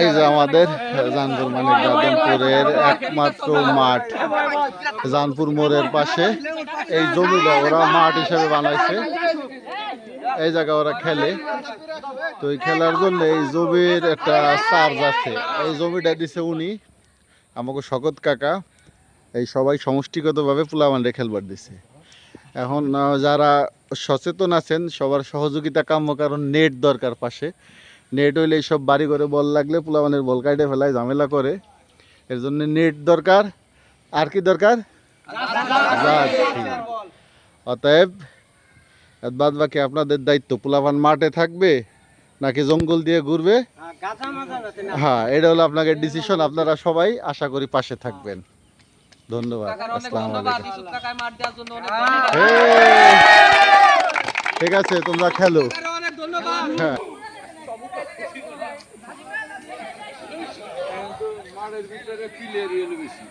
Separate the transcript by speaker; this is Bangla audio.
Speaker 1: এই যে আমাদের জানপুর মানে গাজীপুরের একমাত্র মাঠ, জানপুর মোড়ের পাশে এই জমিটা ওরা মাঠ হিসেবে বানাইছে। এই জায়গা ওরা খেলে, তো এই খেলার জন্য এই জমির একটা চার্জ আছে। এই জমিটা দিছে উনি আমাকে শকত কাকা, এই সবাই সমষ্টিগতভাবে পোলাপানরে খেলবার দিছে। এখন যারা সচেতন আছেন সবার সহযোগিতা কাম্য, কারণ নেট দরকার পাশে। নেট হইলে এইসব বাড়ি করে বল লাগলে পোলাপানের বল কাটে ফেলায়, ঝামেলা করে। এর জন্য নেট দরকার। আর কি দরকার? অতএব বাদ বাকি আপনাদের দায়িত্ব। পোলাপান মাঠে থাকবে নাকি জঙ্গল দিয়ে ঘুরবে, হ্যাঁ এটা হলো আপনাদের ডিসিশন। আপনারা সবাই আশা করি পাশে থাকবেন। ধন্যবাদ। আসসালামু আলাইকুম। ঠিক আছে, তোমরা খেলো। হ্যাঁ, মাঠের ভিতরে পিলের বেশি।